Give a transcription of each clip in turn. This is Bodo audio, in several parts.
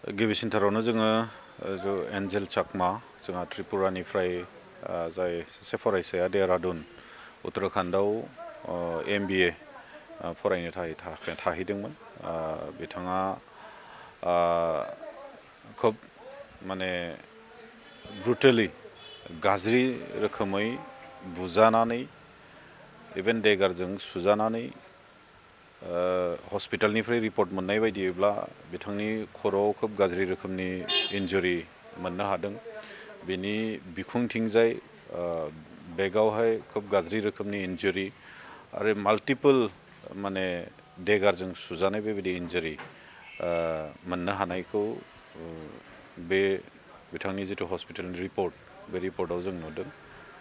गिबिसिनथारावनो जोङो एन्जेल चाकमा जोंहा त्रिपुरानिफ्राय जाय सासे फरायसाया देहरादुन उत्तराखन्डआव MBA फरायनो थाहैदोंमोन। बिथाङा खोब माने ब्रुटेलि गाज्रि रोखोमै बुजानानै इभेन देगारजों सुजानानै हस्पिटालनिफ्राय रिपर्ट मोननाय बायदिब्ला बिथांनि खर'आव खोब गाज्रि रोखोमनि इन्जुरि मोननो हादों। बिनि बिखुंथिंजाय बेगावहाय खोब गाज्रि रोखोमनि इन्जुरि आरो माल्टिपोल माने देगारजों सुजानाय बेबायदि इन्जुरि मोननो हानायखौ बे बिथांनि जिथु हस्पिटालनि रिपर्ट बे रिपर्टआव जों नुदों।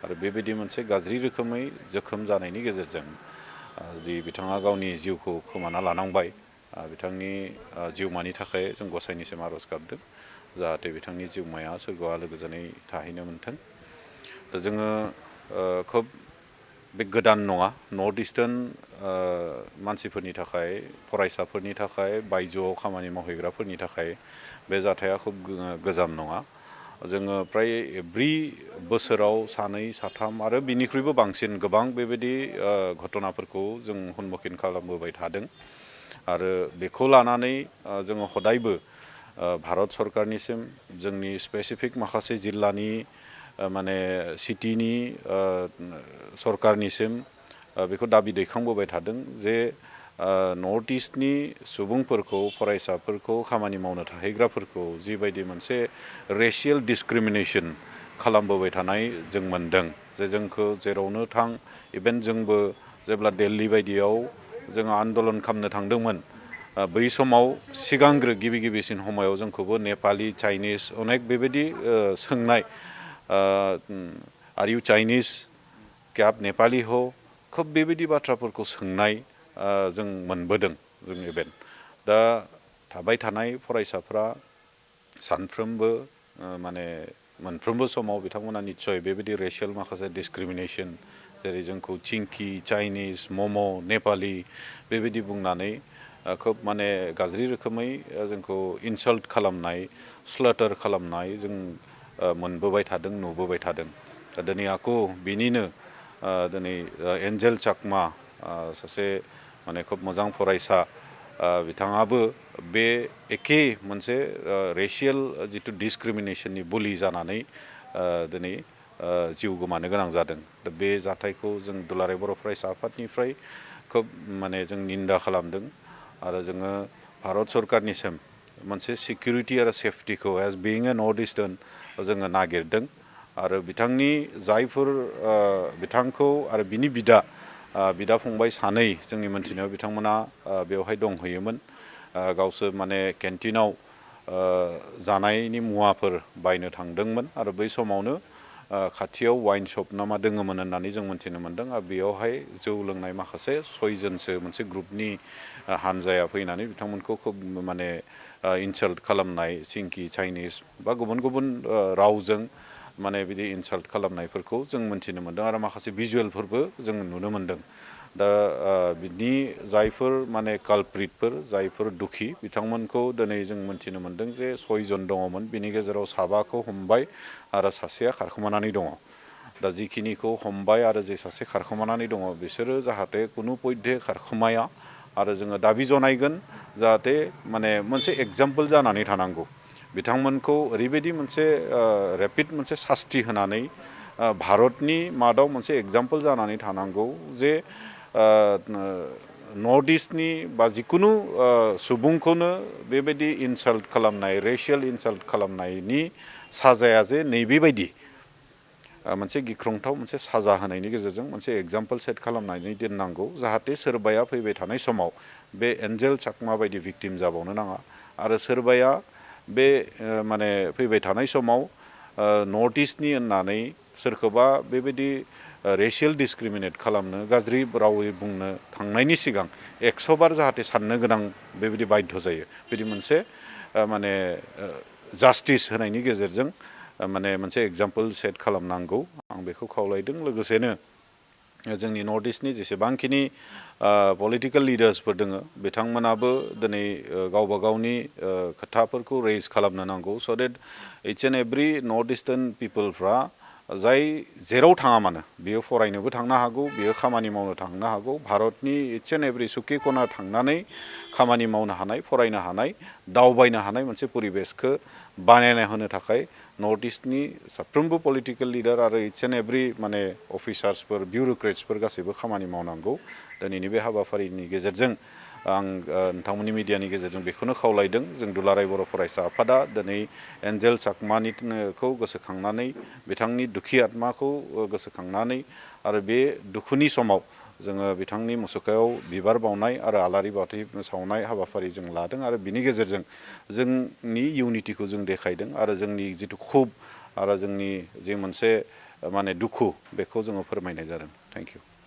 आरो बेबायदि मोनसे गाज्रि रोखोमै जोखोम जानायनि गेजेरजों जि बिथाङा गावनि जिउखौ खोमाना लानांबाय, बिथांनि जिउमानि थाखाय जों गसाइनिसिम आर'ज गाबदों जाहाथे बिथांनि जिउमाया सोरगोआव आलो गोजोनै थाहैनो मोन्थों। दा जोङो खोब बे गोदान नङा, नर्थ इस्टार्न मानसिफोरनि थाखाय, फरायसाफोरनि थाखाय, बायजोआव खामानि मावहैग्राफोरनि थाखाय बे जाथाया खोब गोजाम नङा। जोङो फ्राय एभ्रि बोसोराव सानै साथाम आरो बिनिख्रुइबो बांसिन गोबां बेबायदि घटनाफोरखौ जों उन्मुखिन खालामबोबाय थादों। आरो बेखौ लानानै जोङो हदायबो भारत सरकारनिसिम, जोंनि स्पेसिफिक माखासे जिल्लानि माने सिटिनि सरकारनिसिम बेखौ दाबि दैखांबोबाय थादों जे नर्थ इस्टनि सुबुंफोरखौ, फरायसाफोरखौ, खामानि मावनो थाहैग्राफोरखौ जिबायदि मोनसे रेसियेल डिसक्रिमिनेसन खालामबोबाय थानाय जों मोनदों, जे जोंखौ जेरावनो थां, इभेन जोंबो जेब्ला दिल्ली बायदियाव जोङो आन्दलन खालामनो थांदोंमोन, बै समाव सिगांग्रो गिबिसिन समायाव जोंखौबो नेपालि, चाइनिस अनेक बेबायदि सोंनाय, आर इउ चाइनिस, क्या आप नेपाली हो, खोब बेबायदि बाथ्राफोरखौ सोंनाय जों मोनबोदों जों इभेन। दा थाबाय थानाय फरायसाफ्रा सानफ्रोमबो माने मोनफ्रोमबो समाव बिथांमोना निस्सय बेबायदि रेसियेल माखासे डिसक्रिमिनेसन, जेरै जोंखौ चिंकी, चाइनिस, मम', नेपालि बेबायदि बुंनानै खोब माने गाज्रि रोखोमै जोंखौ इनसाल्ट खालामनाय, स्लाटार खालामनाय जों मोनबोबाय थादों, नुबोबाय थादों। दा दिनै आकु बिनिनो दिनै एन्जेल चाकमा सासे माने खोब मोजां फरायसा, बिथाङाबो बे एखे मोनसे रेसियेल जिथु डिसक्रिमिनेसननि बुलि जानानै दिनै जिउ गोमानो गोनां जादों। दा बे जाथायखौ जों दुलाराय बर' फरायसा आफादनिफ्राय खोब माने जों निन्दा खालामदों आरो जोङो भारत सरकारनिसिम मोनसे सिकिउरिटि आरो सेफटिखौ एज बिइं ए नर्थ इस्टार्न जोङो नागिरदों। आरो बिथांनि जायफोर बिथांखौ आरो बिनि बिदा फंबाय सानै जोंनि मोनथिनायाव बिथांमोना बेवहाय दंहैयोमोन, गावसोर माने केन्टिनाव जानायनि मुवाफोर बायनो थांदोंमोन आरो बै समावनो खाथियाव वाइन शप ना मा दोङोमोन होननानै जों मोनथिनो मोन्दों। आरो बेयावहाय जौ लोंनाय माखासे 6 जनसो मोनसे ग्रुपनि हानजाया फैनानै बिथांमोनखौ खोब माने इनसाल्ट खालामनाय, चिंकी, चाइनिस बा गुबुन गुबुन रावजों माने बिदि इनसाल्ट खालामनायफोरखौ जों मोनथिनो मोन्दों आरो माखासे भिजुवेलफोरबो जों नुनो मोन्दों। दा बिनि जायफोर माने कालप्रिटफोर, जायफोर दुखि, बिथांमोनखौ दिनै जों मोनथिनो मोन्दों जे 6 जन दङमोन, बिनि गेजेराव साबाखौ हमबाय आरो सासेया खारखोमानानै दङ। दा जिखिनिखौ हमबाय आरो जे सासे खारखोमानानै दङ, बिसोरो जाहाथे कुनु पयधे खारखोमाया आरो जोङो दाबि जनायगोन जाहाथे माने मोनसे एग्जाम्पोल जानानै थानांगौ। बिथांमोनखौ ओरैबायदि मोनसे रेपिड मोनसे सास्ति होनानै भारतनि मादाव मोनसे एग्जाम्पोल जानानै थानांगौ जे नर्थ इस्टनि बा जिकुनु सुबुंखौनो बेबायदि इनसाल्ट खालामनाय, रेसियेल इनसाल्ट खालामनायनि साजाया जे नैबेबायदि मोनसे गिख्रंथाव मोनसे साजा होनायनि गेजेरजों मोनसे एग्जाम्पोल सेट खालामनानै दोननांगौ, जाहाथे सोरबाया फैबाय थानाय समाव बे एन्जेल चाकमा बायदि भिक्टिम जाबावनो नाङा आरो सोरबाया बे माने फैबाय थानाय समाव नर्थ इस्टनि होननानै सोरखौबा बेबायदि रेसियेल डिसक्रिमिनेट खालामनो, गाज्रि रावै बुंनो थांनायनि सिगां 100 बार जाहाथे साननो गोनां बेबायदि बाध्य जायो। बिदि मोनसे माने जास्टिस होनायनि गेजेरजों माने मोनसे एग्जाम्पोल सेट खालामनांगौ, आं बेखौ खावलायदों। लोगोसेनो जोंनि नर्थ इस्टनि जेसेबांखिनि पलिटिकेल लिडार्सफोर दङ बिथांमोनाबो दिनै गावबा गावनि खोथाफोरखौ रेज खालामनो नांगौ स' that is and every north eastern पिपोलफ्रा जाय जेराव थाङा मानो बियो फरायनोबो थांनो हागौ बियो खामानि मावनो थांनो हागौ भारतनि इच एन्ड एभ्रि सुखि खना थांनानै खामानि मावनो हानाय फरायनो हानाय दावबायनो हानाय मोनसे परिबेसखौ बानायना होनो थाखाय नर्थ इस्टनि साफ्रोमबो पलिटिकेल लिडार आरो इच एन्ड एभ्रि माने अफिसार्सफोर बिउरोक्रेट्सफोर गासैबो खामानि मावनांगौ दिनैनि बे हाबाफारिनि गेजेरजों आं नोंथांमोननि मिडियानि गेजेरजों बेखौनो खावलायदों जों दुलाराय बर' फरायसा आफादा दिनै एन्जेल चाकमानिखौ गोसोखांनानै बिथांनि दुखि आत्माखौ गोसोखांनानै आरो बे दुखुनि समाव जोङो बिथांनि मुसुखायाव बिबार बावनाय आरो आलारि बाथि सावनाय हाबाफारि जों लादों आरो बिनि गेजेरजों जोंनि इउनिटिखौ जों देखायदों आरो जोंनि जिथु खुब आरो जोंनि जि मोनसे माने दुखु बेखौ जोङो फोरमायनाय जादों थेंक इउ